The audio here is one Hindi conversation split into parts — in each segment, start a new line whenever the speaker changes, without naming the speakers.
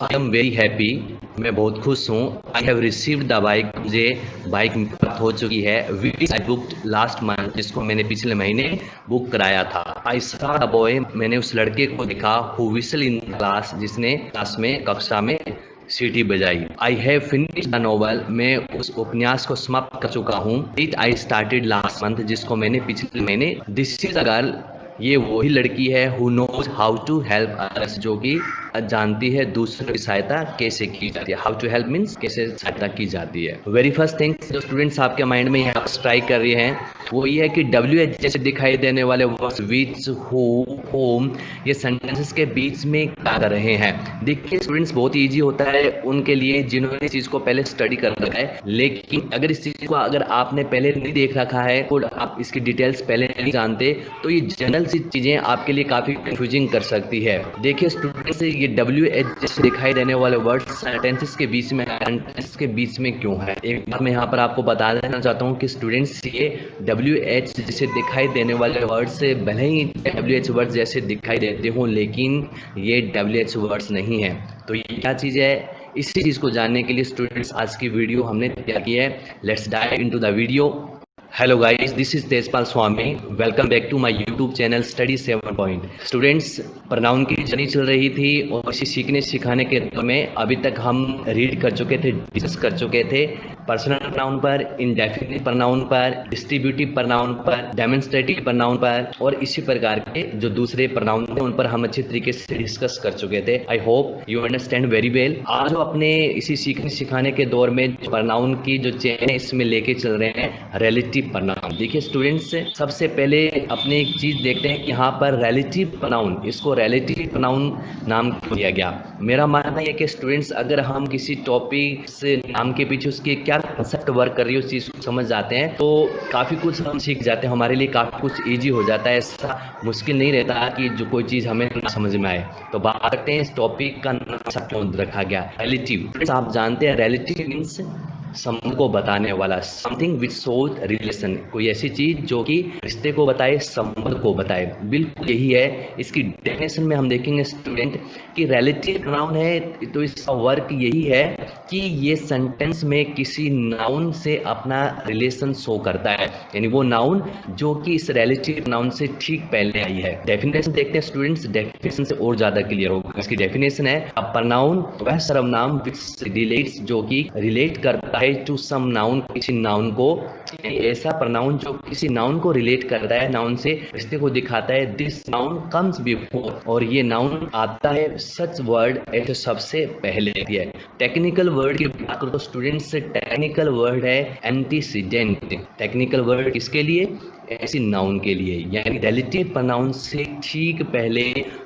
I am very happy. मैं बहुत खुश हूँ। I have received the bike. मुझे बाइक प्राप्त हो चुकी है विच आई बुक्ड लास्ट मंथ, जिसको मैंने पिछले महीने बुक कराया था। I saw the boy. मैंने उस लड़के को देखा हु विसल इन क्लास, जिसने क्लास में कक्षा में सीटी बजाई। I have finish the novel. मैं उस उपन्यास को समाप्त कर चुका हूँ। It I started last month, जिसको मैंने पिछले महीने। This is a girl. ये वही लड़की है who knows how to help others, जो कि जानती है दूसरों की सहायता कैसे की जाती है। हाउ टू हेल्प मीन्स कैसे सहायता की जाती है। वेरी फर्स्ट थिंग्स जो स्टूडेंट्स आपके माइंड में यहाँ स्ट्राइक कर रहे हैं वो ये है कि WH जैसे दिखाई देने वाले वर्ड्स विच, हु, होम, ये सेंटेंसेस के बीच में क्या कर रहे हैं। देखिए स्टूडेंट्स, बहुत ईजी होता है उनके लिए जिन्होंने इस चीज़ को पहले स्टडी कर रखा है, लेकिन अगर इस चीज़ को अगर आपने पहले नहीं देख रखा है और आप इसकी डिटेल्स पहले नहीं जानते तो ये जनरल सी चीज़ें आपके लिए काफ़ी कंफ्यूजिंग कर सकती है। देखिए स्टूडेंट्स, ये WH जैसे दिखाई देने वाले वर्ड सेंटेंसेस के बीच में क्यों है, एक बात मैं यहाँ पर आपको बता देना चाहता हूँ कि स्टूडेंट्स, ये WH जैसे दिखाई देने वाले वर्ड से भले ही WH वर्ड जैसे दिखाई देते हों, लेकिन ये WH वर्ड्स नहीं है। तो ये क्या चीज़ है, इसी चीज़ को जानने के लिए स्टूडेंट्स आज की वीडियो हमने तैयार की है। Let's dive into the video. Hello guys, this is Tejpal Swami. Welcome back to my YouTube channel study 7 point. Students, pronoun की जर्नी चल रही थी और इसी सीखने सिखाने के दौर में अभी तक हम रीड कर चुके थे, डिस्कस कर चुके थे पर्सनल प्रोनाउन पर, इंडेफिनिट प्रोनाउन पर, डिस्ट्रीब्यूटिव प्रोनाउन पर, डेमोन्स्ट्रेटिव प्रोनाउन पर और इसी प्रकार के जो दूसरे प्रोनाउन थे उन पर हम अच्छी तरीके से डिस्कस कर चुके थे। I hope you understand very well. आज जो अपने इसी सीखने सिखाने के दौर में प्रोनाउन की जो चेन है इसमें लेके चल रहे हैं रिलेटिव प्रोनाउन। देखिए स्टूडेंट्स, सबसे पहले अपने एक चीज देखते हैं कि यहाँ पर रिलेटिव प्रोनाउन, इसको रिलेटिव प्रोनाउन नाम क्यों दिया गया। मेरा मानना है कि स्टूडेंट्स, अगर हम किसी टॉपिक से नाम के पीछे उसके क्या कंसेप्ट वर्क कर रही है उस चीज को समझ जाते हैं तो काफी कुछ हम सीख जाते हैं, हमारे लिए काफी कुछ ईजी हो जाता है। ऐसा मुश्किल नहीं रहता कि जो कोई चीज हमें ना समझ में आए। तो बात करते हैं इस टॉपिक का नाम क्यों रखा गया, रिलेटिव। आप जानते हैं रिलेटिव मीन्स संबंध को बताने वाला, समथिंग विच शोज रिलेशन, कोई ऐसी चीज जो कि रिश्ते को बताए, संबंध को बताए। बिल्कुल यही है। इसकी डेफिनेशन में हम देखेंगे स्टूडेंट कि रिलेटिव नाउन है तो इसका वर्क यही है कि ये सेंटेंस में किसी नाउन से अपना रिलेशन शो करता है, यानी वो नाउन जो कि इस रिलेटिव नाउन से ठीक पहले आई है। डेफिनेशन देखते हैं स्टूडेंट्स, डेफिनेशन से और ज्यादा क्लियर होगा। इसकी डेफिनेशन है अ प्रोनाउन वह सर्वनाम विच रिलेट्स, जो कि रिलेट करता है टू सम नाउन, किसी नाउन को, ऐसा प्रोनाउन जो किसी नाउन को रिलेट करता है, नाउन से रिश्ते को दिखाता है। दिस नाउन कम्स बिफोर, और ये नाउन आता है सच वर्ड ऐसे सबसे पहले है। टेक्निकल वर्ड की बात करो तो स्टूडेंट्स, टेक्निकल वर्ड है एंटीसीडेंट। टेक्निकल वर्ड किसके लिए, ऐसी नाउन के लिए, यानी रिलेटिव प्रोनाउन से ठीक पहले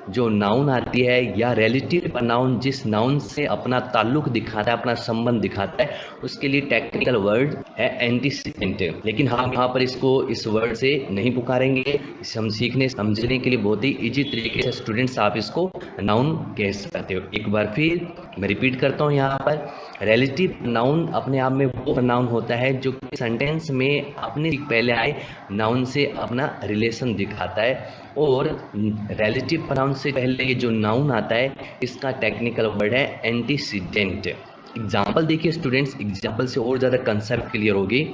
जो नाउन आती है या रिलेटिव प्रोनाउन जिस नाउन से अपना ताल्लुक दिखाता है, अपना संबंध दिखाता है, उसके लिए टेक्निकल वर्ड है एंटीसीडेंट। लेकिन हम यहाँ पर इसको इस वर्ड से नहीं पुकारेंगे, इसे हम सीखने समझने के लिए बहुत ही इजी तरीके से स्टूडेंट्स आप इसको नाउन कह सकते हो। एक बार फिर मैं रिपीट करता हूँ, यहाँ पर रिलेटिव नाउन अपने आप में वो नाउन होता है जो सेंटेंस में अपने पहले आए नाउन से अपना रिलेशन दिखाता है, और रिलेटिव प्रोनाउन से पहले ये जो नाउन आता है इसका टेक्निकल वर्ड है एंटीसीडेंट। एग्जाम्पल देखिए स्टूडेंट्स, एग्जाम्पल से और ज़्यादा कंसेप्ट क्लियर होगी।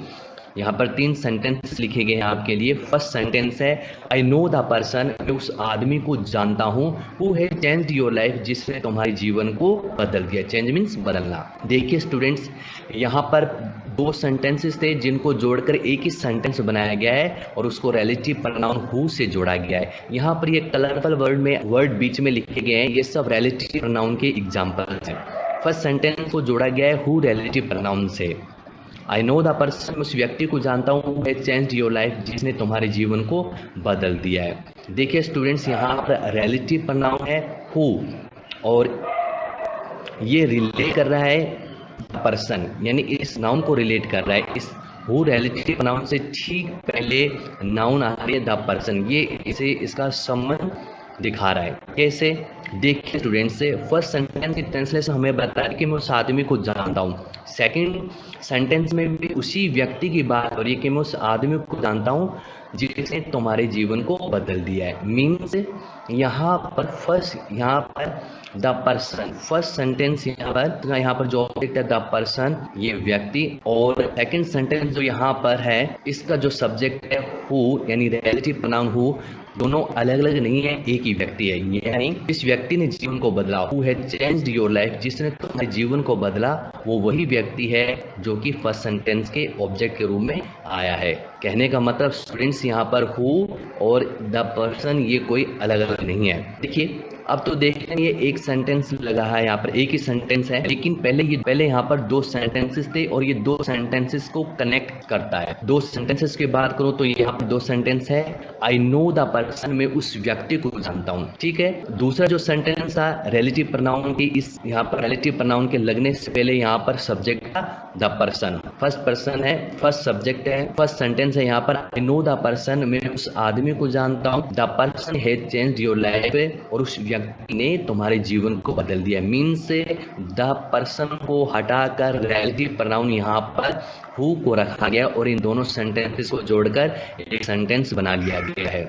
यहाँ पर 3 सेंटेंस लिखे गए हैं आपके लिए। फर्स्ट सेंटेंस है आई नो द पर्सन, मैं उस आदमी को जानता हूँ, who has changed your life, जिसने तुम्हारे जीवन को बदल दिया। चेंज मीन्स बदलना। देखिए स्टूडेंट्स, यहाँ पर 2 सेंटेंसेस थे जिनको जोड़कर एक ही सेंटेंस बनाया गया है और उसको रिलेटिव प्रोनाउन हु से जोड़ा गया है। यहाँ पर ये कलरफुल वर्ड बीच में लिखे गए हैं, ये सब रिलेटिव प्रोनाउन के एग्जाम्पल्स हैं। फर्स्ट सेंटेंस को जोड़ा गया है हु रिलेटिव प्रोनाउन से। आई नो द पर्सन, उस व्यक्ति को जानता हूँ, है चेंज्ड योर लाइफ, जिसने तुम्हारे जीवन को बदल दिया है। देखिए स्टूडेंट्स, यहाँ पर रिलेटिव प्रोनाउन है हु और ये रिलेट कर रहा है पर्सन, यानी इस नाउन को रिलेट कर रहा है। इस हु रिलेटिव प्रोनाउन से ठीक पहले नाउन आ रही है द पर्सन, ये इसे इसका संबंध दिखा रहा है। कैसे, देखिए स्टूडेंट से फर्स्ट सेंटेंस की ट्रांसलेशन हमें बता रही कि मैं उस आदमी को जानता हूँ। सेकंड सेंटेंस में भी उसी व्यक्ति की बात हो रही है कि मैं उस आदमी को जानता हूँ जिसने तुम्हारे जीवन को बदल दिया है। मीन्स यहाँ पर द पर्सन, फर्स्ट सेंटेंस यहाँ पर जो ऑब्जेक्ट है द पर्सन, ये व्यक्ति, और सेकंड सेंटेंस जो यहाँ पर है इसका जो सब्जेक्ट है हु, यानी रिलेटिव प्रोनाउन हु, दोनों अलग अलग नहीं है, एक ही व्यक्ति है। यानी इस व्यक्ति ने जीवन को बदला, who has changed your life, जिसने तुम्हारे जीवन को बदला, वो वही व्यक्ति है जो कि फर्स्ट सेंटेंस के ऑब्जेक्ट के रूप में आया है। कहने का मतलब स्टूडेंट्स यहाँ पर हु और द पर्सन ये कोई अलग अलग नहीं है। देखिए अब तो देखें ये एक सेंटेंस लगा है, यहाँ पर एक ही सेंटेंस है, लेकिन पहले यहाँ पर दो सेंटेंसेस थे और ये दो सेंटेंसेस को कनेक्ट करता है। दो सेंटेंसेस की बात करूँ तो यहाँ पर दो सेंटेंस है, आई नो द पर्सन, मैं उस व्यक्ति को जानता हूँ, ठीक है। दूसरा जो सेंटेंस था रिलेटिव प्रोनाउन की, इस यहाँ पर रिलेटिव प्रोनाउन के लगने से पहले यहाँ पर सब्जेक्ट था द पर्सन, फर्स्ट पर्सन है, फर्स्ट सब्जेक्ट है, फर्स्ट सेंटेंस है यहाँ पर, आई नो द पर्सन, मैं उस आदमी को जानता हूँ, the person has changed your life, और उस व्यक्ति ने तुम्हारे जीवन को बदल दिया। मीन्स द पर्सन को हटाकर रिलेटिव प्रोनाउन यहाँ पर हु को रखा गया और इन दोनों सेंटेंसेस को जोड़कर एक सेंटेंस बना लिया गया है।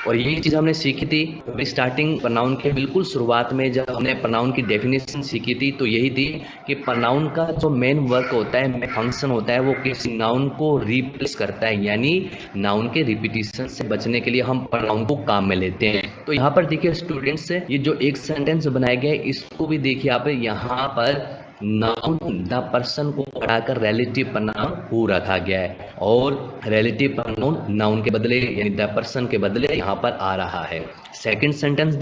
और यही चीज़ हमने सीखी थी स्टार्टिंग प्रोनाउन के बिल्कुल शुरुआत में, जब हमने प्रोनाउन की डेफिनेशन सीखी थी तो यही थी कि प्रोनाउन का जो मेन वर्क होता है, मेन फंक्शन होता है, वो किसी नाउन को रिप्लेस करता है, यानी नाउन के रिपीटिशन से बचने के लिए हम प्रोनाउन को काम में लेते हैं। तो यहाँ पर देखिए स्टूडेंट्स, ये जो एक सेंटेंस बनाया गया है इसको भी देखिए आप, यहाँ पर नाउन द पर्सन को हटाकर रिलेटिव प्रोनाउन हु रखा गया है और रिलेटिव प्रोनाउन नाउन के बदले यानी द पर्सन के बदले यहाँ पर आ रहा है। सेकंड सेंटेंस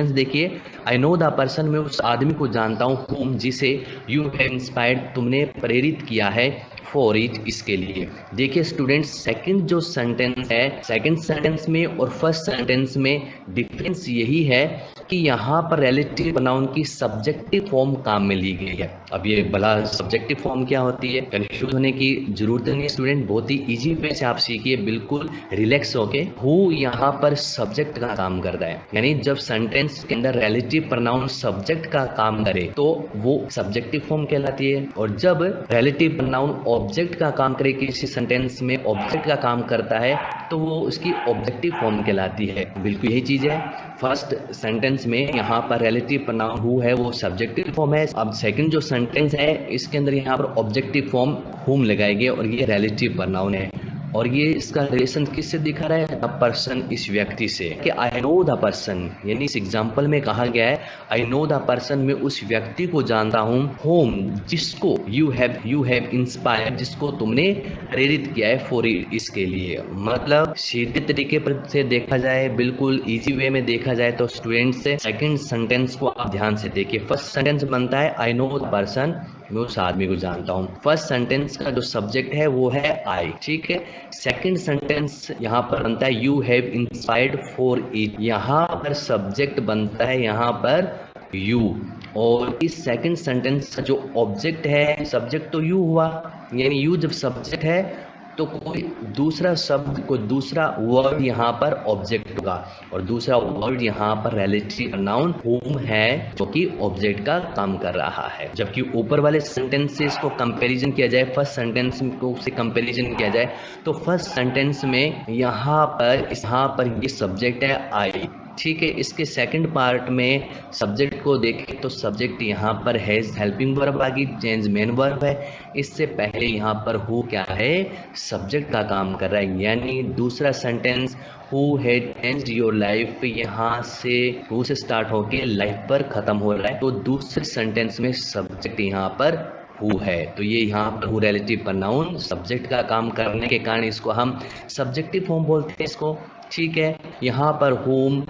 देखिए, आई नो द पर्सन, मैं उस आदमी को जानता हूँ, हुम, जिसे यू हैव इंस्पायर्ड, तुमने प्रेरित किया है, फॉर इट, इसके लिए। देखिए स्टूडेंट्स, सेकंड जो सेंटेंस है, सेकंड सेंटेंस में और फर्स्ट सेंटेंस में डिफरेंस यही है कि यहाँ पर रिलेटिव प्रोनाउन की सब्जेक्टिव फॉर्म काम में ली गई है। अब ये भला सब्जेक्टिव फॉर्म क्या होती है, कंफ्यूज होने की जरूरत नहीं है स्टूडेंट, बहुत ही इजी वे से आप सीखिए, बिल्कुल रिलैक्स होके। हु यहाँ पर सब्जेक्ट का काम करता है, यानी जब सेंटेंस के अंदर रिलेटिव प्रोनाउन सब्जेक्ट का काम करे तो वो सब्जेक्टिव फॉर्म कहलाती है, और जब रिलेटिव प्रोनाउन ऑब्जेक्ट का काम करे, किसी सेंटेंस में ऑब्जेक्ट का काम करता है तो वो उसकी ऑब्जेक्टिव फॉर्म कहलाती है। बिल्कुल यही चीज है, फर्स्ट सेंटेंस में यहाँ पर रिलेटिव प्रोनाउन हु है वो सब्जेक्टिव फॉर्म है। अब सेकंड जो सेंटेंस है इसके अंदर यहाँ पर ऑब्जेक्टिव फॉर्म हुम लगाए गए और ये रिलेटिव प्रोनाउन है, और ये इसका रिलेशन किससे दिखा रहा है, द पर्सन, इस व्यक्ति से, कि आई नो द पर्सन, यानी इस एग्जांपल में कहा गया है आई नो द पर्सन, मैं उस व्यक्ति को जानता हूँ, होम, जिसको यू हैव इंस्पायर्ड, जिसको तुमने प्रेरित किया है, फॉर इट, इसके लिए। मतलब सीधे तरीके पर से देखा जाए, बिल्कुल इजी वे में देखा जाए तो स्टूडेंट्स से सेकंड सेंटेंस को आप ध्यान से देखिए। फर्स्ट सेंटेंस बनता है आई नो द पर्सन, मैं उस आदमी को जानता हूँ, फर्स्ट सेंटेंस का जो सब्जेक्ट है वो है आई, ठीक है। सेकंड सेंटेंस यहाँ पर बनता है you have inspired for it, यहाँ पर सब्जेक्ट बनता है यहाँ पर यू, और इस सेकंड सेंटेंस का जो ऑब्जेक्ट है, सब्जेक्ट तो यू हुआ, यानी यू जब सब्जेक्ट है तो कोई दूसरा शब्द, कोई दूसरा वर्ड यहाँ पर ऑब्जेक्ट होगा, और दूसरा वर्ड यहाँ पर रिलेटिव प्रोनाउन हुम है जो कि ऑब्जेक्ट का काम कर रहा है। जबकि ऊपर वाले सेंटेंसेस को कंपैरिजन किया जाए, फर्स्ट सेंटेंस को से कंपैरिजन किया जाए तो फर्स्ट सेंटेंस में यहाँ पर ये सब्जेक्ट है आई, ठीक है। इसके सेकंड पार्ट में सब्जेक्ट को देखें तो सब्जेक्ट यहाँ पर हैज हेल्पिंग वर्ब आ गई, चेंज मेन वर्ब है। इससे पहले यहाँ पर हु क्या है, सब्जेक्ट का काम कर रहा है, यानी दूसरा sentence who had changed your life, यहाँ से हु से स्टार्ट होके लाइफ पर खत्म हो रहा है, तो दूसरे सेंटेंस में सब्जेक्ट यहाँ पर हु है, तो ये यहाँ पर हु रिलेटिव प्रोनाउन सब्जेक्ट का काम करने के कारण इसको हम सब्जेक्टिव फॉर्म बोलते हैं इसको, ठीक है। यहाँ पर होम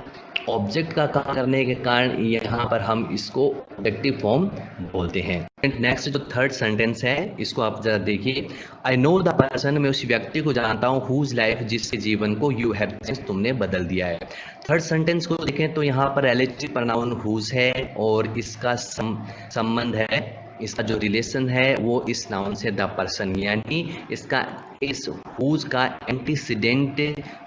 ऑब्जेक्ट का काम करने के कारण यहाँ पर हम इसको ऑब्जेक्टिव फॉर्म बोलते हैं। नेक्स्ट जो थर्ड सेंटेंस है इसको आप जरा देखिए, आई नो द पर्सन, मैं उस व्यक्ति को जानता हूँ, हुज लाइफ, जिसके जीवन को यू हैव चेंज्ड, तुमने बदल दिया है। थर्ड सेंटेंस को देखें तो यहाँ पर रिलेटिव प्रोनाउन हुज है और इसका संबंध है, इसका जो रिलेशन है वो इस नाउन से द पर्सन, यानी इसका इस हुज का एंटीसीडेंट,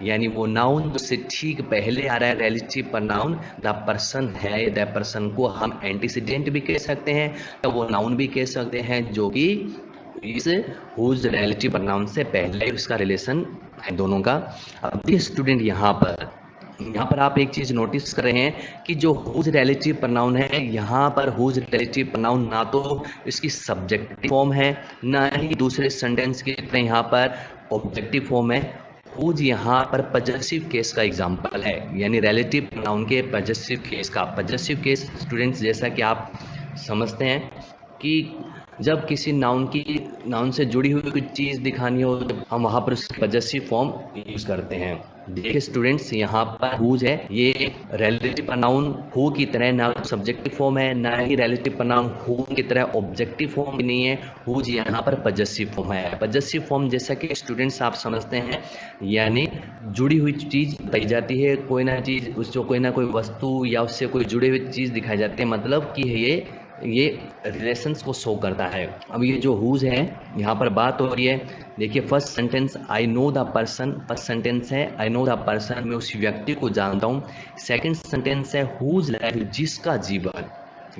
यानी वो नाउन से ठीक पहले आ रहा है रिलेटिव प्रोनाउन द पर्सन है। द पर्सन को हम एंटीसीडेंट भी कह सकते हैं, तो वो नाउन भी कह सकते हैं जो कि इस हुज रिलेटिव प्रोनाउन से पहले उसका रिलेशन है दोनों का। अब देखिए स्टूडेंट यहाँ पर आप एक चीज नोटिस कर रहे हैं कि जो हुज रिलेटिव प्रोनाउन है, यहाँ पर हुज रिलेटिव प्रोनाउन ना तो इसकी सब्जेक्टिव फॉर्म है, ना ही दूसरे सेंटेंस की तरह यहाँ पर ऑब्जेक्टिव फॉर्म है। हुज यहाँ पर पजेसिव केस का एग्जाम्पल है, यानी रिलेटिव प्रोनाउन के पजेसिव केस का। पजेसिव केस स्टूडेंट्स जैसा कि आप समझते हैं कि जब किसी नाउन से जुड़ी हुई कोई चीज़ दिखानी हो तो हम वहाँ पर उसकी पजेसिव फॉर्म यूज करते हैं। देखिए स्टूडेंट्स यहाँ पर हुज है, ये रिलेटिव प्रोनाउन हु की तरह ना सब्जेक्टिव फॉर्म है, ना ही रिलेटिव प्रोनाउन हु की तरह ऑब्जेक्टिव फॉर्म भी नहीं है। हुज यहाँ पर पजेसिव फॉर्म है। पजेसिव फॉर्म जैसा कि स्टूडेंट्स आप समझते हैं, यानी जुड़ी हुई चीज़ बताई जाती है, कोई ना चीज़ उसको कोई ना कोई वस्तु या उससे कोई जुड़ी हुई चीज़ दिखाई जाती है, मतलब कि ये रिलेशंस को शो करता है। अब ये जो हुज है यहाँ पर बात हो रही है, देखिए first sentence I know the person, first sentence है आई नो द पर्सन, मैं उस व्यक्ति को जानता हूँ। सेकंड सेंटेंस है हुज लाइफ, जिसका जीवन,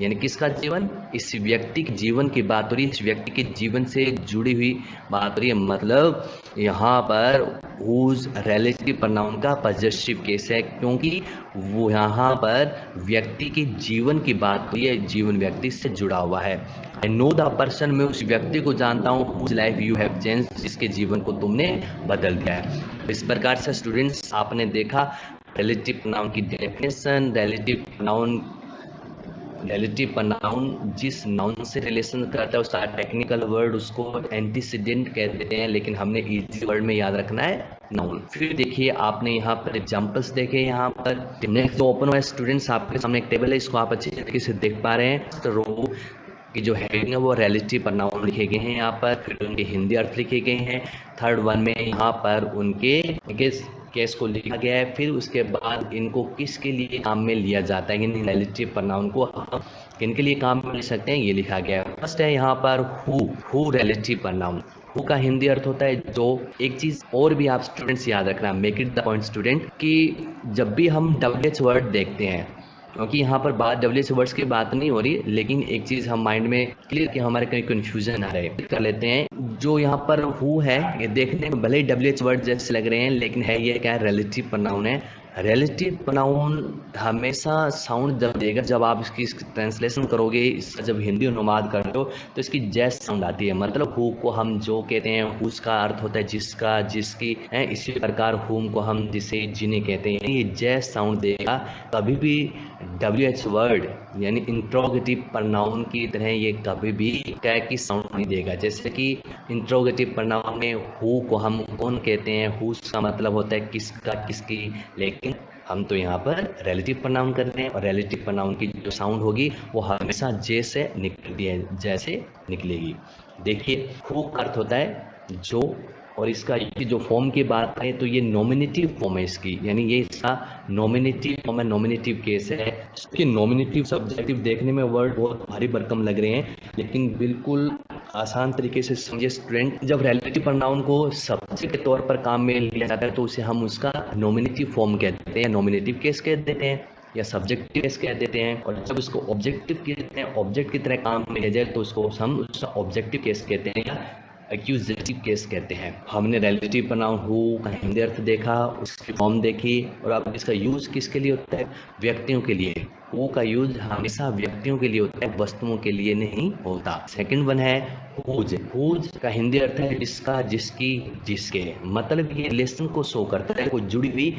यानी किसका जीवन, इस व्यक्ति के जीवन की बात हो रही है, इस व्यक्ति के जीवन से जुड़ी हुई बात हो रही है, मतलब यहाँ पर हुज रिलेटिव प्रोनाउन का पजेसिव केस है, क्योंकि वो यहाँ पर व्यक्ति के जीवन की बात हो रही है, जीवन व्यक्ति से जुड़ा हुआ है। आई नो द पर्सन, मैं उस व्यक्ति को जानता हूँ, whose life you have change, जिसके जीवन को तुमने बदल दिया है। इस प्रकार से स्टूडेंट्स आपने देखा रिलेटिव प्रोनाउन की डेफिनेशन। रिलेटिव प्रोनाउन जिस नाउन से रिलेशन करता है उसका टेक्निकल वर्ड उसको एंटीसीडेंट कह देते हैं, लेकिन हमने इजी वर्ड में याद रखना है नाउन। फिर देखिए आपने यहाँ पर एग्जांपल्स देखे, यहाँ पर नेक्स्ट जो ओपन हुआ है स्टूडेंट्स, आपके सामने एक टेबल है, इसको आप अच्छे तरीके से देख पा रहे हैं। तो रो की जो हेडिंग है वो रिलेटिव प्रोनाउन लिखे गए हैं यहाँ पर, फिर उनके हिंदी अर्थ लिखे गए हैं। थर्ड वन में यहाँ पर उनके केस को लिखा गया है, फिर उसके बाद इनको किसके लिए काम में लिया जाता है, यानी रिलेटिव प्रोनाउन को हम किन के लिए काम में ले सकते हैं ये लिखा गया है। फर्स्ट है यहाँ पर हु रिलेटिव प्रोनाउन। हु का हिंदी अर्थ होता है जो। एक चीज और भी आप स्टूडेंट्स याद रखना, make it the point student, कि जब भी हम WH वर्ड देखते हैं, क्योंकि यहाँ पर बात WH वर्ड्स की बात नहीं हो रही, लेकिन एक चीज़ हम माइंड में क्लियर कि हमारे कहीं कन्फ्यूजन ना रहे कर लेते हैं। जो यहाँ पर हु है ये देखने में भले ही WH वर्ड जैसे लग रहे हैं, लेकिन है ये क्या है, रिलेटिव प्रोनाउन है। रिलेटिव प्रोनाउन हमेशा साउंड जब देगा, जब आप इसकी ट्रांसलेशन करोगे, इसका जब हिंदी अनुवाद करते हो तो इसकी जैस साउंड आती है, मतलब हु को हम जो कहते हैं हुज का अर्थ होता है जिसका, जिसकी है, इसी प्रकार हुम को हम जिसे, जिन्हें कहते हैं, ये जैस साउंड देगा। कभी भी WH वर्ड यानी इंट्रोगेटिव प्रोनाउन की तरह ये कभी भी क्या की साउंड नहीं देगा। जैसे कि इंट्रोगेटिव प्रोनाउन में हु को हम कौन कहते हैं, हुज का मतलब होता है किसका, किसकी, लेकिन हम तो यहाँ पर रिलेटिव प्रोनाउन कर रहे हैं, और रिलेटिव प्रोनाउन की जो साउंड होगी वो हमेशा जे से निकलती है, जैसे निकलेगी। देखिए हु का अर्थ होता है जो, और इसका जो फॉर्म की बात करें तो ये नॉमिनेटिव फॉर्म है इसकी, यानी ये इसका नॉमिनेटिव फॉर्म है, नॉमिनेटिव केस है। कि नॉमिनेटिव सब्जेक्टिव देखने में वर्ड बहुत भारी भरकम लग रहे हैं, लेकिन बिल्कुल आसान तरीके से समझिए स्टूडेंट। जब रिलेटिव प्रोनाउन को सब्जेक्ट के तौर पर काम में लिया जाता है तो उसे हम उसका नॉमिनेटिव फॉर्म कहते हैं, नॉमिनेटिव केस कह देते हैं या सब्जेक्टिव केस कह देते हैं। और जब उसको ऑब्जेक्टिव कहते हैं, ऑब्जेक्ट की तरह काम में लिया जाए तो उसको हम उसका ऑब्जेक्टिव केस कहते हैं या एक्यूजेटिव केस कहते हैं। हमने रिलेटिव प्रोनाउन हु का हिंदी अर्थ देखा, उसकी फॉर्म देखी, और अब इसका यूज किसके लिए होता है, व्यक्तियों के लिए। हु का यूज हमेशा व्यक्तियों के लिए होता है, वस्तुओं के लिए नहीं होता। सेकंड वन है हुज। हुज का हिंदी अर्थ है जिसका, जिसकी, जिसके, मतलब ये रिलेशन को शो करता है, कोई जुड़ी हुई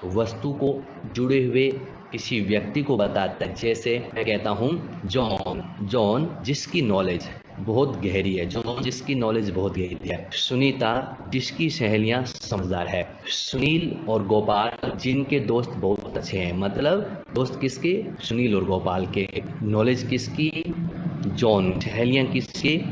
वस्तु को, जुड़े हुए किसी व्यक्ति को बताता है। जैसे मैं कहता हूँ जॉन, जॉन जिसकी नॉलेज बहुत गहरी है, जॉन जिसकी नॉलेज बहुत गहरी है। सुनीता जिसकी सहेलियां समझदार है। सुनील और गोपाल जिनके दोस्त बहुत अच्छे हैं, मतलब दोस्त किसके, सुनील और गोपाल के। नॉलेज किसकी, जॉन, सहेलियां किसकी,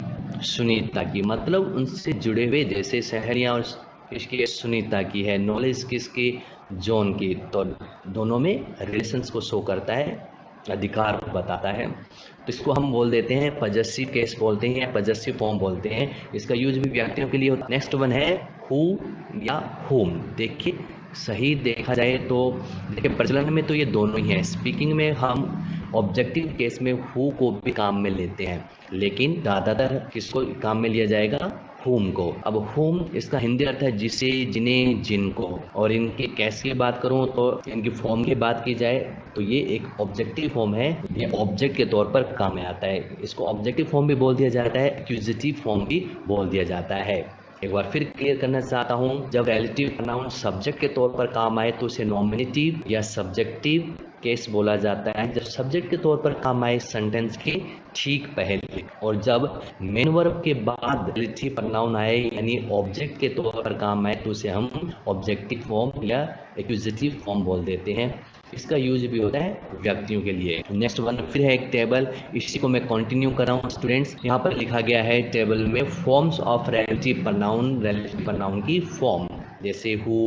सुनीता की, मतलब उनसे जुड़े हुए, जैसे सहेलियां और किसकी, सुनीता की है, नॉलेज किसकी, जॉन की। तो दोनों में रिलेशंस को शो करता है, अधिकार को बताता है। तो इसको हम बोल देते हैं पजेसिव केस बोलते हैं, पजेसिव फॉर्म बोलते हैं। इसका यूज भी व्यक्तियों के लिए होता है। नेक्स्ट वन है हु या होम। देखिए सही देखा जाए तो देखिए प्रचलन में तो ये दोनों ही हैं। स्पीकिंग में हम ऑब्जेक्टिव केस में हु को भी काम में लेते हैं, लेकिन ज़्यादातर किसको काम में लिया जाएगा, whom को। अब whom इसका हिंदी अर्थ है जिसे, जिन्हें, जिनको। और इनके केस की बात करूं तो इनकी फॉर्म की बात की जाए तो ये एक ऑब्जेक्टिव फॉर्म है, ये ऑब्जेक्ट के तौर पर काम में आता है। इसको ऑब्जेक्टिव फॉर्म भी बोल दिया जाता है, एक्यूजेटिव फॉर्म भी बोल दिया जाता है। एक बार फिर क्लियर करना चाहता हूं, जब रिलेटिव प्रोनाउन सब्जेक्ट के तौर पर काम आए तो उसे नॉमिनेटिव या सब्जेक्टिव केस बोला जाता है, जब सब्जेक्ट के तौर पर काम आए सेंटेंस के ठीक पहले। और जब मेन वर्ब के बाद रिलेटिव प्रोनाउन आए यानी ऑब्जेक्ट के तौर पर काम आए तो उसे हम ऑब्जेक्टिव फॉर्म या एक्यूजेटिव फॉर्म बोल देते हैं। इसका यूज भी होता है व्यक्तियों के लिए। नेक्स्ट वन फिर है एक टेबल, इसी को मैं कंटिन्यू कर रहा हूँ स्टूडेंट्स। यहाँ पर लिखा गया है टेबल में फॉर्म्स ऑफ रिलेटिव प्रोनाउन की फॉर्म, जैसे हु,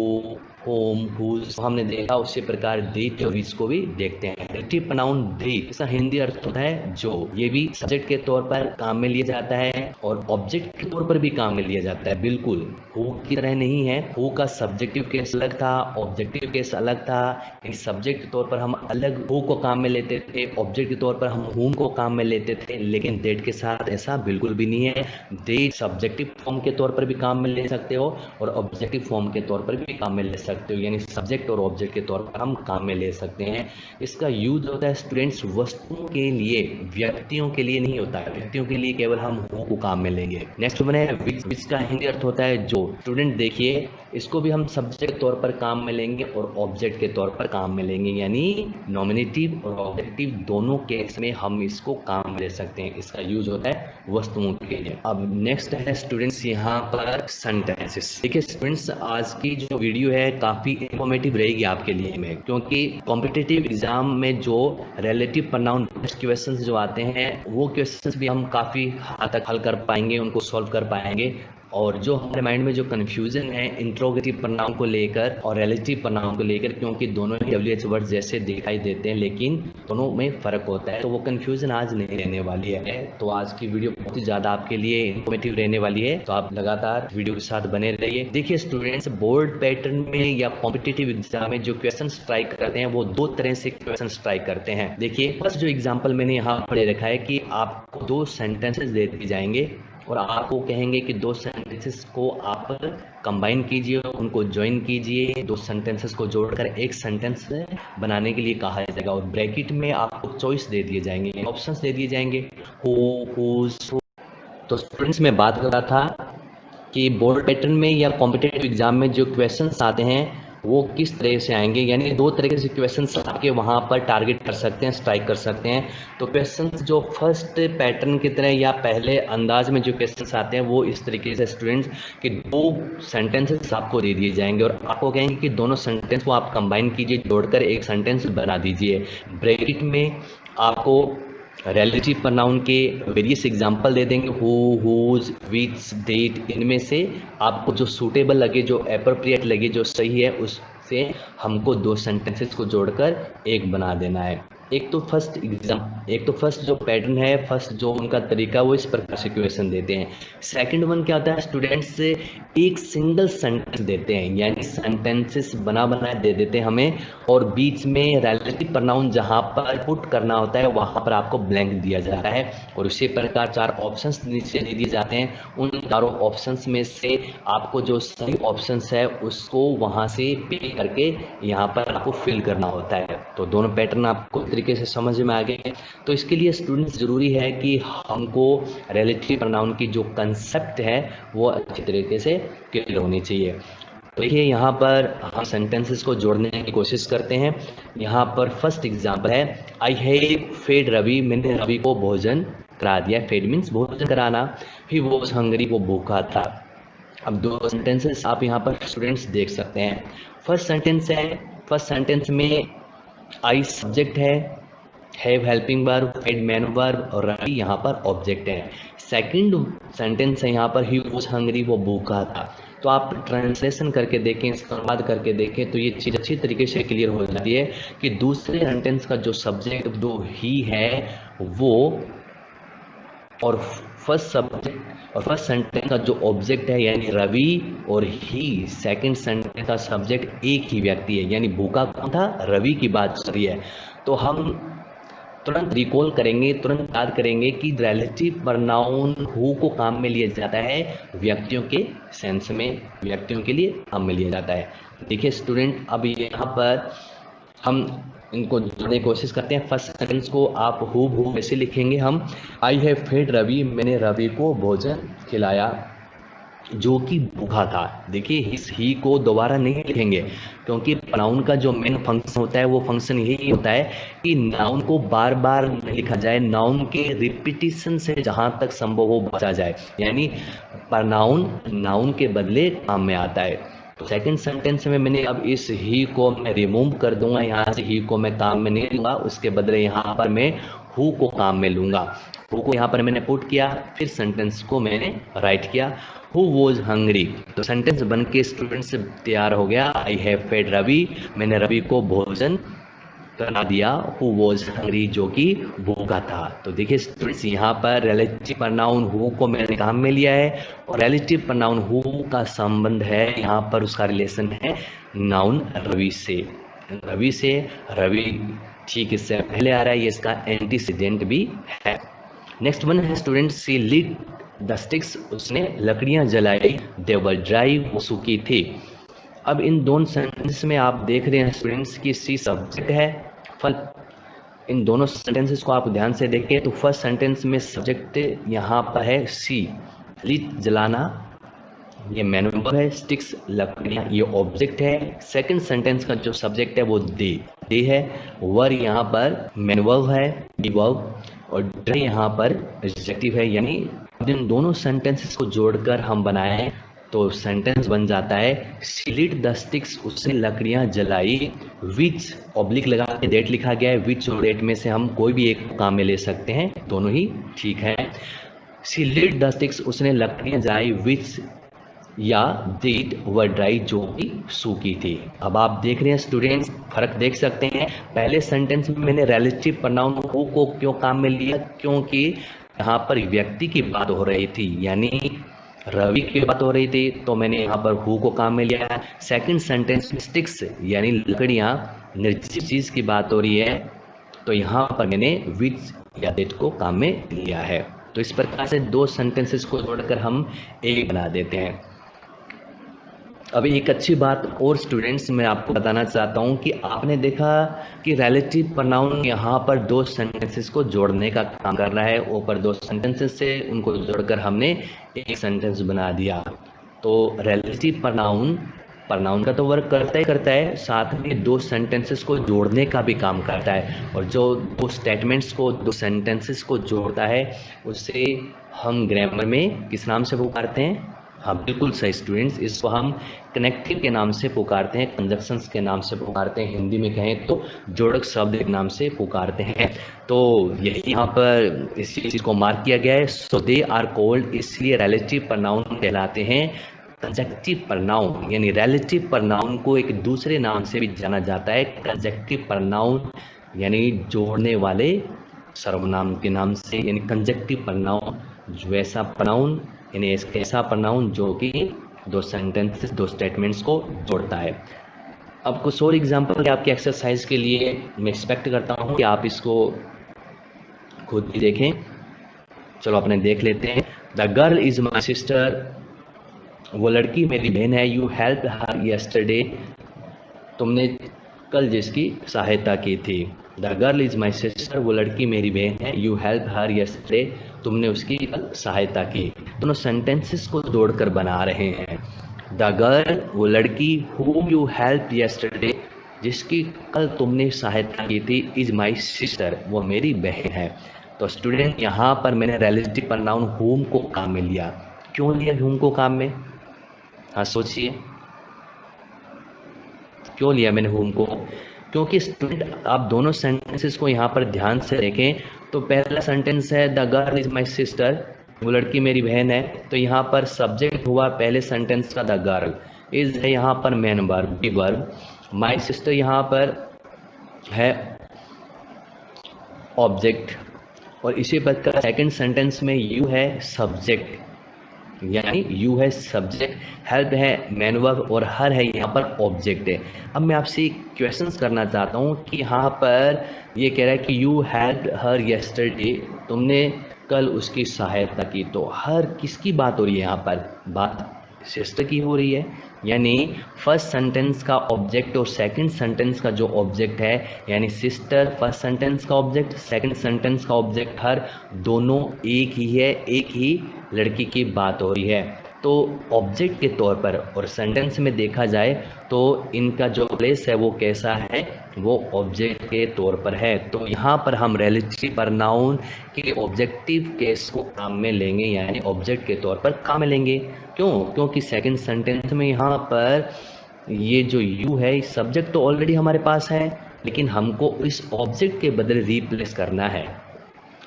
होम, हुज हमने देखा, उसी प्रकार दे और विच को भी देखते हैं। रिलेटिव प्रोनाउन दे, इसका हिंदी अर्थ होता है जो, ये भी सब्जेक्ट के तौर पर काम में लिया जाता है और ऑब्जेक्ट के तौर पर भी काम में लिया जाता है, बिल्कुल हु की तरह नहीं है। हु का सब्जेक्टिव केस अलग था, ऑब्जेक्टिव केस अलग था। सब्जेक्ट के तौर पर हम अलग हु को काम में लेते थे, ऑब्जेक्ट के तौर पर हम हुम को काम में लेते थे, लेकिन डेट के साथ ऐसा बिल्कुल भी नहीं है। दे सब्जेक्टिव फॉर्म के तौर पर भी काम में ले सकते हो और ऑब्जेक्टिव फॉर्म के तौर पर भी काम में ले सकते हो, यानी सब्जेक्ट और ऑब्जेक्ट के तौर पर हम काम में ले सकते हैं। इसका यूज होता है स्टूडेंट्स वस्तुओं के लिए, व्यक्तियों के लिए नहीं होता है। व्यक्तियों के लिए केवल हम हु को काम में लेंगे। नेक्स्ट वन है विच, विच का हिंदी अर्थ होता है जो। स्टूडेंट देखिए, इसको भी हम सब्जेक्ट के तौर पर काम में लेंगे और ऑब्जेक्ट के तौर पर काम में लेंगे, यानी नॉमिनेटिव और ऑब्जेक्टिव दोनों केस में हम इसको काम में ले सकते हैं। इसका यूज होता है वस्तुओं के लिए। अब नेक्स्ट है स्टूडेंट्स यहाँ पर सेंटेंसेस। देखिए स्टूडेंट्स, आज की जो वीडियो है काफी इंफॉर्मेटिव रहेगी आपके लिए में, क्योंकि कॉम्पिटिटिव एग्जाम में जो रिलेटिव प्रोनाउन बेस्ड क्वेश्चंस जो आते हैं वो क्वेश्चंस भी हम काफी हद तक हल कर पाएंगे, उनको सॉल्व कर पाएंगे। और जो हमारे माइंड में जो कन्फ्यूजन है इंट्रोगेटिव प्रोनाउन को लेकर और रिलेटिव प्रोनाउन को लेकर, क्योंकि दोनों ही WH वर्ड जैसे दिखाई देते हैं लेकिन दोनों में फ़र्क होता है, तो वो कन्फ्यूजन आज नहीं रहने वाली है। तो आज की वीडियो बहुत ही ज़्यादा आपके लिए इन्फॉर्मेटिव रहने वाली है, तो आप लगातार वीडियो के साथ बने रहिए। देखिए स्टूडेंट्स, बोर्ड पैटर्न में या कॉम्पिटिटिव एग्जाम में जो क्वेश्चन ट्राई करते हैं वो दो तरह से क्वेश्चन ट्राई करते हैं। देखिए फर्स्ट जो एग्जाम्पल मैंने यहाँ पर रखा है कि आपको दो सेंटेंसेस दे दिए जाएंगे और आपको कहेंगे कि दो सेंटेंसेस को आप कंबाइन कीजिए, उनको ज्वाइन कीजिए, दो सेंटेंसेस को जोड़कर एक सेंटेंस बनाने के लिए कहा जाएगा। और ब्रैकेट में आपको चॉइस दे दिए जाएंगे, ऑप्शंस दे दिए जाएंगे, हु, हुज। तो स्टूडेंट्स मैं बात कर रहा था कि बोर्ड पैटर्न में या कॉम्पिटिटिव एग्जाम में जो क्वेश्चंस आते हैं वो किस तरह से आएंगे, यानी दो तरह से क्वेश्चंस आपके वहाँ पर टारगेट कर सकते हैं, स्ट्राइक कर सकते हैं। तो क्वेश्चंस जो फर्स्ट पैटर्न की तरह या पहले अंदाज में जो क्वेश्चंस आते हैं वो इस तरीके से स्टूडेंट्स कि दो सेंटेंसेस आपको दे दिए जाएंगे और आपको कहेंगे कि दोनों सेंटेंस को आप कंबाइन कीजिए, जोड़कर एक सेंटेंस बना दीजिए। ब्रैकेट में आपको रिलेटिव प्रोनाउन के वेरियस एग्जाम्पल दे देंगे, हु, हुज, विच, डेट। इनमें से आपको जो सूटेबल लगे, जो अप्रोप्रिएट लगे, जो सही है, उससे हमको दो सेंटेंसेस को जोड़कर एक बना देना है। एक तो फर्स्ट जो पैटर्न है, फर्स्ट जो उनका तरीका, वो इस प्रकार से क्वेश्चन देते हैं। सेकंड वन क्या होता है स्टूडेंट्स, एक सिंगल सेंटेंस देते हैं, यानी सेंटेंसेस बना बनाए दे देते हैं हमें और बीच में रिलेटिव प्रोनाउन जहां पर पुट करना होता है वहां पर आपको ब्लैंक दिया जा रहा है और उसी प्रकार चार ऑप्शंस नीचे दे दिए जाते हैं। उन चारों ऑप्शंस में से आपको जो सही ऑप्शंस है उसको वहां से पिक करके यहाँ पर आपको फिल करना होता है। तो दोनों पैटर्न आपको तरीके से समझ में आ गए। तो इसके लिए स्टूडेंट्स जरूरी है कि हमको रिलेटिव प्रोनाउन की जो कंसेप्ट है वो अच्छी तरीके से क्लियर होनी चाहिए। तो देखिए यहाँ पर हम सेंटेंसेस को जोड़ने की कोशिश करते हैं। यहाँ पर फर्स्ट एग्जांपल है, आई हैव फेड रवि, मैंने रवि को भोजन करा दिया। फेड मीन्स भोजन कराना, ही वॉज हंगरी, वो भूखा था। अब दो सेंटेंसेस आप यहाँ पर स्टूडेंट्स देख सकते हैं। फर्स्ट सेंटेंस में आई सब्जेक्ट है, have helping verb, fed main verb और रवि यहाँ पर ऑब्जेक्ट है। सेकंड सेंटेंस है यहाँ पर, ही वॉज हंगरी, वो भूखा था। तो आप ट्रांसलेशन करके देखें, इसका अनुवाद करके देखें तो ये चीज़ अच्छी तरीके से क्लियर हो जाती है कि दूसरे सेंटेंस का जो सब्जेक्ट जो ही है वो, और फर्स्ट सेंटेंस का जो ऑब्जेक्ट है यानी रवि और ही, सेकंड सेंटेंस का सब्जेक्ट एक ही व्यक्ति है, यानी भूखा कौन था, रवि की बात कर रही है। तो हम तुरंत रिकॉल करेंगे, तुरंत याद करेंगे कि रिलेटिव प्रोनाउन हु को काम में लिया जाता है व्यक्तियों के सेंस में, व्यक्तियों के लिए काम में लिया जाता है। देखिए स्टूडेंट, अब यहाँ पर हम इनको जोड़ने की कोशिश करते हैं। फर्स्ट सेंटेंस को आप हु ऐसे लिखेंगे हम, आई हैव फेड रवि, मैंने रवि को भोजन खिलाया जो कि भूखा था। देखिए इस ही को दोबारा नहीं लिखेंगे, क्योंकि प्रोनाउन का जो मेन फंक्शन होता है वो फंक्शन यही होता है कि नाउन को बार बार नहीं लिखा जाए, नाउन के रिपीटिशन से जहां तक संभव हो बचा जाए, यानी प्रोनाउन नाउन के बदले काम में आता है। तो सेकंड सेंटेंस में मैंने अब इस ही को मैं रिमूव कर दूंगा, यहाँ से ही को मैं काम में नहीं लूंगा, उसके बदले यहाँ पर मैं हु को काम में लूंगा। हु को यहाँ पर मैंने पुट किया, फिर सेंटेंस को मैंने राइट किया, हु वॉज हंग्री। तो सेंटेंस बन के स्टूडेंट से तैयार हो गया, आई हैव फेड रवि, मैंने रवि को भोजन करा दिया, हु वॉज हंग्री जो कि भूखा था। तो देखिए स्टूडेंट्स, यहाँ पर रिलेटिव प्रोनाउन हु को मैंने काम में लिया है, और रिलेटिव प्रोनाउन हु का संबंध है यहाँ पर, उसका रिलेशन है नाउन रवि से। रवि से रवि ठीक इससे पहले आ रहा है, ये इसका एंटीसीडेंट भी है। नेक्स्ट वन है student, she lead the sticks, उसने लकड़ियां जलाई, दे वर ड्राई, वो सूखी थी। अब इन दोनों सेंटेंस में आप देख रहे हैं स्टूडेंट्स की सी सब्जेक्ट है, फर्स्ट इन दोनों सेंटेंसेस को आप ध्यान से देखें तो फर्स्ट सेंटेंस में सब्जेक्ट यहाँ पर है सी, लीड जलाना, ये मैन वर्ब है, स्टिक्स लकड़ियाँ ये ऑब्जेक्ट है। सेकंड सेंटेंस का जो सब्जेक्ट है वो दे है, वर यहाँ पर मैन वर्ब है, बी वर्ब, और ड्राई यहाँ पर एडजेक्टिव है। यानी इन दोनों सेंटेंसेस को जोड़कर हम बनाए तो सेंटेंस बन जाता है, शी लीड द स्टिक्स, उसने लकड़ियां जलाई, विच ऑब्लिक लगा के डेट लिखा गया है, विच और डेट में से हम कोई भी एक काम में ले सकते हैं, दोनों ही ठीक है। शी लीड द स्टिक्स, उसने लकड़ियां जलाई, विच या दीड वर ड्राई जो कि सूखी थी। अब आप देख रहे हैं स्टूडेंट्स, फर्क देख सकते हैं, पहले सेंटेंस में मैंने रिलेटिव प्रोनाउन हु को क्यों काम में लिया, क्योंकि यहाँ पर व्यक्ति की बात हो रही थी, यानी रवि की बात हो रही थी, तो मैंने यहाँ पर हु को काम में लिया। सेकंड सेंटेंस में स्टिक्स यानी लकड़ियाँ, निर्जीव चीज की बात हो रही है, तो यहाँ पर मैंने विच या दैट को काम में लिया है। तो इस प्रकार से दो सेंटेंसेस को जोड़कर हम एक बना देते हैं। अब एक अच्छी बात और स्टूडेंट्स मैं आपको बताना चाहता हूँ कि आपने देखा कि रिलेटिव प्रोनाउन यहाँ पर दो सेंटेंसेस को जोड़ने का काम कर रहा है, ऊपर दो सेंटेंसेस से उनको जोड़कर हमने एक सेंटेंस बना दिया। तो रिलेटिव प्रोनाउन का तो वर्क करता ही करता है, साथ में दो सेंटेंसेस को जोड़ने का भी काम करता है, और जो दो स्टेटमेंट्स को दो सेंटेंसेस को जोड़ता है उसे हम ग्रामर में किस नाम से पुकारते हैं? हाँ बिल्कुल सही स्टूडेंट्स, इसको हम कनेक्टिव के नाम से पुकारते हैं, कंजक्शंस के नाम से पुकारते हैं, हिंदी में कहें तो जोड़क शब्द के नाम से पुकारते हैं। तो यही यहाँ पर इस चीज़ को मार्क किया गया है। सो दे आर कॉल्ड, इसलिए रिलेटिव प्रोनाउन कहलाते हैं कंजक्टिव प्रोनाउन, यानी रिलेटिव प्रोनाउन को एक दूसरे नाम से भी जाना जाता है कंजक्टिव प्रोनाउन, यानी जोड़ने वाले सर्वनाम के नाम से, यानी कंजक्टिव प्रोनाउन वैसा प्रोनाउन, यानी ऐसा प्रोनाउन जो कि दो सेंटेंसेस दो स्टेटमेंट्स को जोड़ता है। अब कुछ और एग्जांपल आपके एक्सरसाइज के लिए मैं एक्सपेक्ट करता हूँ कि आप इसको खुद भी देखें। चलो अपने देख लेते हैं। The girl is my sister, वो लड़की मेरी बहन है। यू हेल्प हर यस्टरडे, तुमने कल जिसकी सहायता की थी। The girl is my sister, वो लड़की मेरी बहन है। यू हेल्प हर यस्टरडे, तुमने उसकी कल सहायता की। दोनों सेंटेंसेस को जोड़कर बना रहे हैं। द गर्ल वो लड़की, whom you helped yesterday जिसकी कल तुमने सहायता की थी, इज माई सिस्टर वो मेरी बहन है। तो स्टूडेंट यहाँ पर मैंने रिलेटिव प्रोनाउन whom को काम में लिया। क्यों लिया whom को काम में? हाँ सोचिए क्यों लिया मैंने whom को? क्योंकि स्टूडेंट आप दोनों सेंटेंसेस को यहाँ पर ध्यान से देखें तो पहला सेंटेंस है the girl is my sister, वो लड़की मेरी बहन है। तो यहाँ पर सब्जेक्ट हुआ पहले सेंटेंस का द गर्ल, इज है यहाँ पर main verb B verb, my sister यहाँ पर है ऑब्जेक्ट, और इसी प्रकार सेकंड सेंटेंस में यू है सब्जेक्ट, यानी यू है सब्जेक्ट, हेल्प है मैन वर्ब और हर है यहाँ पर ऑब्जेक्ट है। अब मैं आपसे क्वेश्चंस करना चाहता हूँ कि यहाँ पर ये कह रहा है कि यू हेल्प हर यस्टरडे, तुमने कल उसकी सहायता की। तो हर किसकी बात हो रही है यहाँ पर? बात सिस्टर की हो रही है। यानी फर्स्ट सेंटेंस का ऑब्जेक्ट और सेकंड सेंटेंस का जो ऑब्जेक्ट है, यानी सिस्टर फर्स्ट सेंटेंस का ऑब्जेक्ट, सेकंड सेंटेंस का ऑब्जेक्ट, हर दोनों एक ही है, एक ही लड़की की बात हो रही है। तो ऑब्जेक्ट के तौर पर और सेंटेंस में देखा जाए तो इनका जो प्लेस है वो कैसा है? वो ऑब्जेक्ट के तौर पर है। तो यहाँ पर हम रिलेटिव प्रोनाउन के ऑब्जेक्टिव केस को काम में लेंगे, यानी ऑब्जेक्ट के तौर पर काम में लेंगे। क्यों? क्योंकि सेकंड सेंटेंस में यहाँ पर ये जो यू है सब्जेक्ट तो ऑलरेडी हमारे पास है, लेकिन हमको इस ऑब्जेक्ट के बदले रिप्लेस करना है।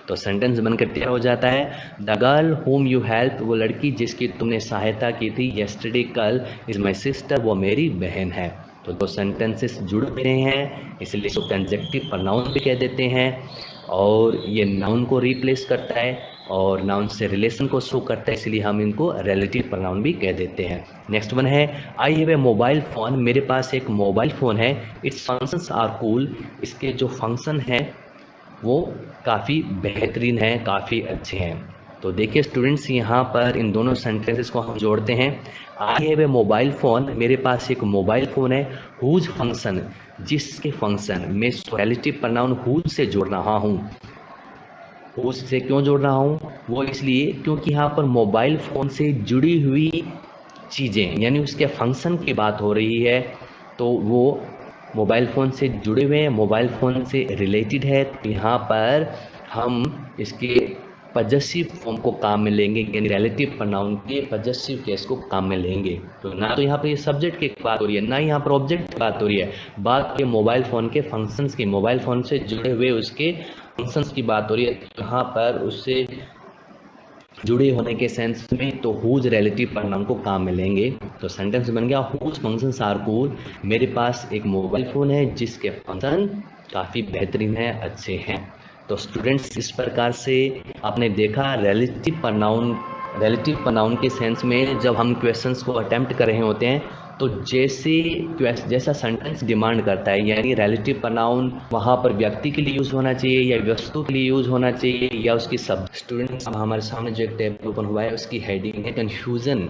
तो सेंटेंस बनकर तैयार हो जाता है, the girl home you help, वो लड़की जिसकी तुमने सहायता की थी येस्टरडे कल, इज माई सिस्टर, वो मेरी बहन है। तो दो सेंटेंसेस जुड़ रहे हैं, इसलिए इसको कंजक्टिव प्रोनाउन भी कह देते हैं। और ये नाउन को रिप्लेस करता है और नाउन से रिलेशन को शो करता है, इसलिए हम इनको रिलेटिव प्रोनाउन भी कह देते हैं। नेक्स्ट वन है, I have a mobile phone, मेरे पास एक मोबाइल फ़ोन है। इट्स फंक्शंस आर कूल, इसके जो फंक्शन हैं वो काफ़ी बेहतरीन है, काफ़ी अच्छे हैं। तो देखिए स्टूडेंट्स, यहाँ पर इन दोनों सेंटेंसेस को हम जोड़ते हैं। I have a mobile phone, मेरे पास एक मोबाइल फ़ोन है। हुज फंक्शन, जिसके फंक्शन, मैं रिलेटिव प्रोनाउन हुज से जोड़ रहा हूँ। हुज से क्यों जोड़ रहा हूँ? वो इसलिए क्योंकि यहाँ पर मोबाइल फ़ोन से जुड़ी हुई चीज़ें, यानी उसके फंक्शन की बात हो रही है, तो वो मोबाइल फ़ोन से जुड़े हुए हैं, मोबाइल फ़ोन से रिलेटेड है। तो यहाँ पर हम इसके पजेसिव फॉर्म को काम में लेंगे, यानी रिलेटिव प्रोनाउन के पजेसिव केस को काम में लेंगे। तो ना तो यहाँ पर ये सब्जेक्ट की बात हो रही है, ना यहाँ पर ऑब्जेक्ट की बात हो रही है, बात के मोबाइल फ़ोन के फंक्शंस की, मोबाइल फ़ोन से जुड़े हुए उसके फंक्शंस की बात हो रही है। यहाँ पर उससे जुड़े होने के सेंस में तो हुज रिलेटिव प्रोनाउन को काम में लेंगे। तो सेंटेंस बन गया, हुज फंक्शंस आर कूल, मेरे पास एक मोबाइल फ़ोन है जिसके फंक्शन काफ़ी बेहतरीन है, अच्छे हैं। तो स्टूडेंट्स, इस प्रकार से आपने देखा रिलेटिव प्रोनाउन के सेंस में जब हम क्वेश्चंस को अटेम्प्ट कर रहे होते हैं, तो जैसा सेंटेंस डिमांड करता है, यानी रिलेटिव प्रोनाउन वहाँ पर व्यक्ति के लिए यूज़ होना चाहिए या वस्तु के लिए यूज़ होना चाहिए या उसकी सब। स्टूडेंट्स, अब हमारे सामने जो एक टेबल ओपन हुआ है उसकी हेडिंग है confusion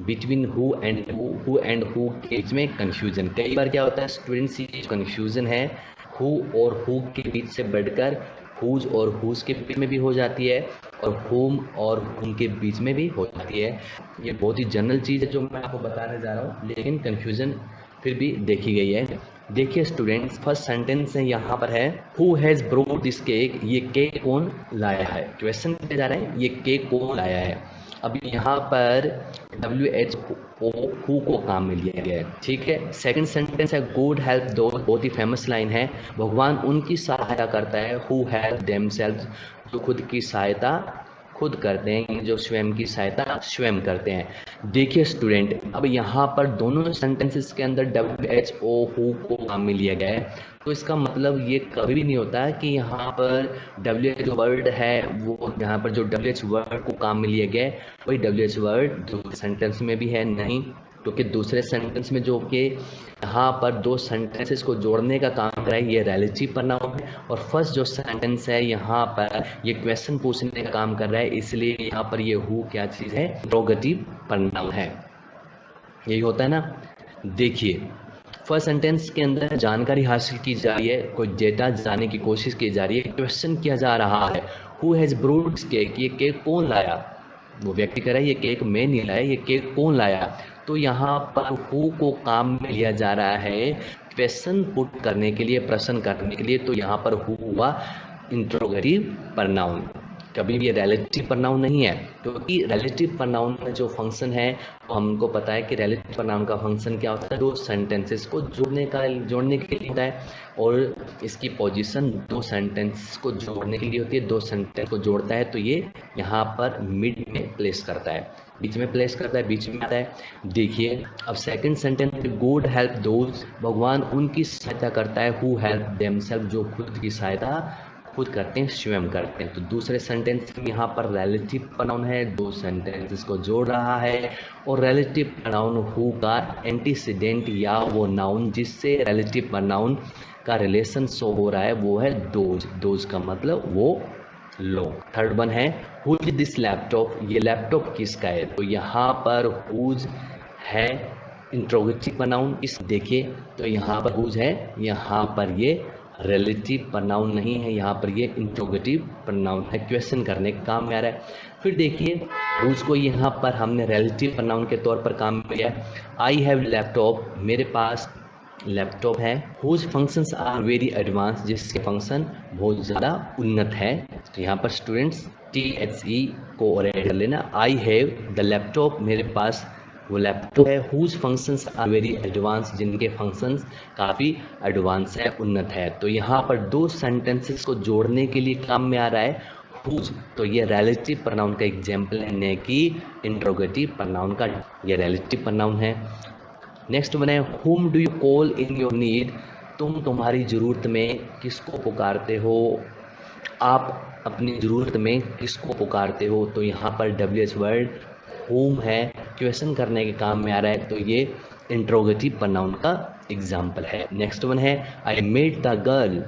between who and who के बीच में कन्फ्यूज़न। कई बार क्या होता है स्टूडेंट्स, ये कन्फ्यूज़न है हु और हु के बीच से बढ़कर हुज और हुज के बीच में भी हो जाती है और होम और होम के बीच में भी हो जाती है। ये बहुत ही जनरल चीज़ है जो मैं आपको बताने जा रहा हूँ, लेकिन कन्फ्यूज़न फिर भी देखी गई है। देखिए स्टूडेंट्स, फर्स्ट सेंटेंस है यहाँ पर है, who has brought this cake, ये केक कौन लाया है? क्वेश्चन किया जा रहा है, ये केक कौन लाया है? अब यहाँ पर WHO हु को काम में लिया गया है, ठीक है। सेकंड सेंटेंस है, गॉड हेल्प दो, बहुत ही फेमस लाइन है, भगवान उनकी सहायता करता है। हु हेल्प देमसेल्व्स, जो खुद की सहायता खुद करते हैं, जो स्वयं की सहायता स्वयं करते हैं। देखिए स्टूडेंट, अब यहाँ पर दोनों सेंटेंसेस के अंदर WHO हु को काम में लिया गया है। तो इसका मतलब ये कभी भी नहीं होता है कि यहाँ पर WH जो वर्ड है वो, यहाँ पर जो WH वर्ड को काम में लिया गया है वही WH वर्ड दूसरे सेंटेंस में भी है, नहीं। क्योंकि दूसरे सेंटेंस में जो कि यहाँ पर दो सेंटेंसेस को जोड़ने का काम कर रहा है ये रिलेटिव प्रोनाउन है, और फर्स्ट जो सेंटेंस है यहाँ पर ये क्वेश्चन पूछने का काम कर रहा है, इसलिए यहाँ पर ये हु क्या चीज़ है? इंट्रोगेटिव प्रोनाउन है। यही होता है ना। देखिए फर्स्ट सेंटेंस के अंदर जानकारी हासिल की जा रही है, कोई डेटा जानने की कोशिश की जा रही है, क्वेश्चन किया जा रहा है, हु हैज़ ब्रूड केक, ये केक कौन लाया? वो व्यक्ति कह रहा है ये केक मैं नहीं लाया, ये केक कौन लाया? तो यहाँ पर हु को काम में लिया जा रहा है क्वेश्चन पुट करने के लिए, प्रश्न करने के लिए। तो यहाँ पर हु हुआ इंट्रोगेटिव प्रोनाउन, कभी भी ये रिलेटिव प्रोनाउन नहीं है, क्योंकि रिलेटिव प्रोनाउन में जो फंक्शन है तो हमको पता है कि रिलेटिव प्रोनाउन का फंक्शन क्या होता है? दो सेंटेंसेस को जोड़ने के लिए होता है, और इसकी पोजीशन दो सेंटेंस को जोड़ने के लिए होती है। दो सेंटेंस को जोड़ता है तो ये यहाँ पर मिड में प्लेस करता है, बीच में प्लेस करता है, बीच में आता है। देखिए अब सेकंड सेंटेंस में, गॉड हेल्प दोज, भगवान उनकी सहायता करता है। हु हेल्प देमसेल्फ, जो खुद की सहायता खुद करते हैं, स्वयं करते हैं। तो दूसरे सेंटेंस में यहाँ पर रिलेटिव प्रोनाउन है, दो सेंटेंसेस को जोड़ रहा है, और रिलेटिव प्रोनाउन हु का एंटीसीडेंट या वो नाउन जिससे रिलेटिव प्रोनाउन का रिलेशन शो हो रहा है वो है दोज। दोज का मतलब वो लोग। थर्ड वन है हुज दिस लैपटॉप, ये लैपटॉप किसका है? तो यहाँ पर हुज है इंट्रोगेटिव प्रोनाउन। इस देखिए तो यहाँ पर हुज है, यहाँ पर ये रिलेटिव प्रोनाउन नहीं है, यहाँ पर ये इंट्रोगेटिव प्रोनाउन है, क्वेश्चन करने का काम में आ रहा है। फिर देखिए हुज को यहाँ पर हमने रिलेटिव प्रोनाउन के तौर पर काम में लिया। आई हैव लैपटॉप, मेरे पास लैपटॉप है। Whose functions are very advance, जिसके फंक्शन बहुत ज़्यादा उन्नत है। तो यहाँ पर स्टूडेंट्स THE को और ऐड कर लेना। आई हैव द लैपटॉप, मेरे पास वो लैपटॉप है। Whose functions are very advance, जिनके फंक्शंस काफ़ी एडवांस है, उन्नत है। तो यहाँ पर दो सेंटेंसेस को जोड़ने के लिए काम में आ रहा है हुज। तो ये रिलेटिव प्रोनाउन का एग्जाम्पल है, न कि इंट्रोगेटिव प्रोनाउन का। ये रिलेटिव प्रोनाउन है। नेक्स्ट वन है whom do you call in your need, तुम तुम्हारी ज़रूरत में किसको पुकारते हो? आप अपनी ज़रूरत में किसको पुकारते हो? तो यहाँ पर WH वर्ड whom है, क्वेश्चन करने के काम में आ रहा है, तो ये इंट्रोगेटिव प्रोनाउन का एग्जाम्पल है। नेक्स्ट वन है आई मेट द गर्ल,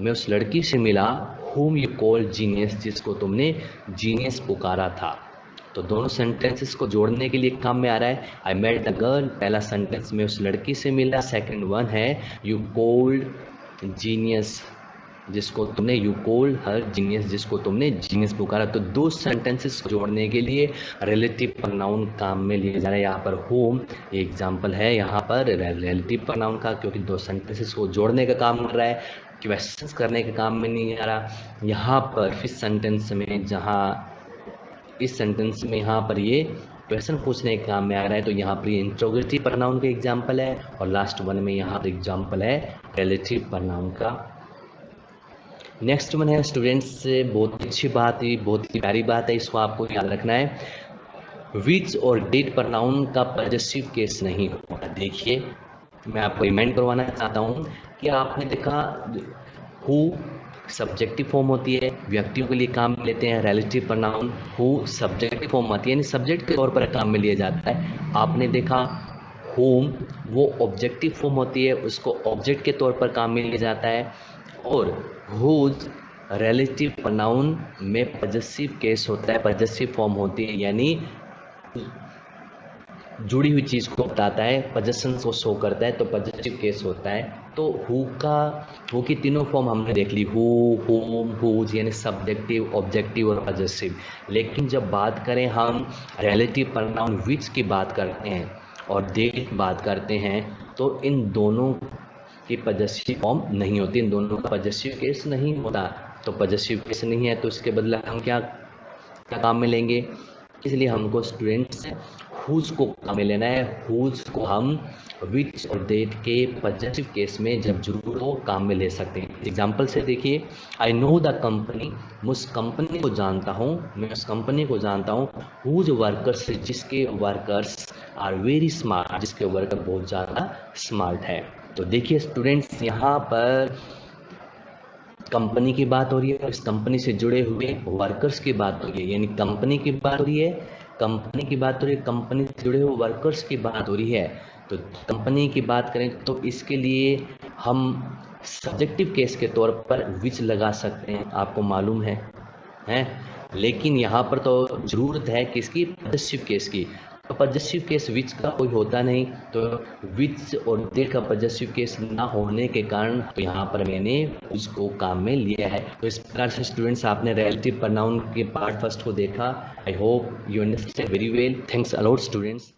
मैं उस लड़की से मिला whom you call जीनियस, जिसको तुमने जीनियस पुकारा था। तो दोनों सेंटेंसेस को जोड़ने के लिए काम में आ रहा है आई मेट द गर्ल, पहला सेंटेंस में उस लड़की से मिला। सेकंड वन है यू कोल्ड जीनियस, जिसको तुमने यू कोल्ड हर जीनियस, जिसको तुमने जीनियस पुकारा। तो दो सेंटेंसेस को जोड़ने के लिए रिलेटिव प्रोनाउन काम में लिए जा रहा है। यहाँ पर होम एग्जाम्पल है यहाँ पर रिलेटिव प्रोनाउन का, क्योंकि दो सेंटेंसेस को जोड़ने का काम कर रहा है, क्वेश्चंस करने के काम में नहीं आ रहा। यहाँ पर फिर सेंटेंस में, जहाँ इस सेंटेंस में यहाँ पर ये क्वेश्चन पूछने के काम में आ रहा है, तो यहाँ पर ये इंट्रोगेटिव प्रोनाउन का एग्जाम्पल है, और लास्ट वन में यहाँ पर एग्जाम्पल है रिलेटिव प्रोनाउन का। नेक्स्ट वन है स्टूडेंट्स, बहुत अच्छी बात है, बहुत ही प्यारी बात है, इसको आपको याद रखना है। विच और डिड प्रोनाउन का पॉजेसिव केस नहीं होता। देखिए मैं आपको रिमाइंड करवाना चाहता हूँ कि आपने देखा हु सब्जेक्टिव फॉर्म होती है, व्यक्तियों के लिए काम में लेते हैं। Relative pronoun who subjective form आती है, यानी सब्जेक्ट के तौर पर काम में लिया जाता है। आपने देखा होम वो ऑब्जेक्टिव फॉर्म होती है, उसको ऑब्जेक्ट के तौर पर काम में लिया जाता है। और हुज रिलेटिव प्रोनाउन में पॉजेसिव केस होता है, पॉजेसिव फॉर्म होती है, यानी जुड़ी हुई चीज़ को बताता है, पॉजेशंस को शो करता है, तो पॉजिटिव केस होता है। तो हु की तीनों फॉर्म हमने देख ली, हु, होम, हुज, यानी सब्जेक्टिव, ऑब्जेक्टिव और पॉजेसिव। लेकिन जब बात करें हम रिलेटिव प्रोनाउन विच की बात करते हैं और दे की बात करते हैं, तो इन दोनों की पॉजेसिव फॉर्म नहीं होती, इन दोनों का पॉजेसिव केस नहीं होता। तो पॉजेसिव केस नहीं है, तो इसके बदले हम क्या काम में लेंगे? इसलिए हमको स्टूडेंट्स हुज को काम में लेना है। हुज को हम विच और देट के पॉजिटिव केस में जब जरूर हो काम में ले सकते हैं। एग्जाम्पल से देखिए, आई नो द कंपनी, मैं उस कंपनी को जानता हूँ, मैं उस कंपनी को जानता हूँ। हुज वर्कर्स, जिसके वर्कर्स आर वेरी स्मार्ट, जिसके वर्कर बहुत ज़्यादा स्मार्ट है। तो देखिए स्टूडेंट्स, यहाँ पर कंपनी की बात हो रही है, इस कंपनी से जुड़े हुए वर्कर्स की बात हो रही है, यानी कंपनी की बात हो रही है, कंपनी की बात हो रही है, कंपनी से जुड़े हुए वर्कर्स की बात हो रही है। तो कंपनी की बात करें तो इसके लिए हम सब्जेक्टिव केस के तौर पर विच लगा सकते हैं, आपको मालूम है। लेकिन यहाँ पर तो ज़रूरत है किसकी? पॉजिटिव केस की। तो पॉजिटिव केस विच का कोई होता नहीं, तो विच और देट का पॉजिटिव केस ना होने के कारण तो यहाँ पर मैंने उसको काम में लिया है। तो इस प्रकार से स्टूडेंट्स आपने रिलेटिव प्रोनाउन के पार्ट फर्स्ट को देखा। I hope you understand very well. Thanks a lot students.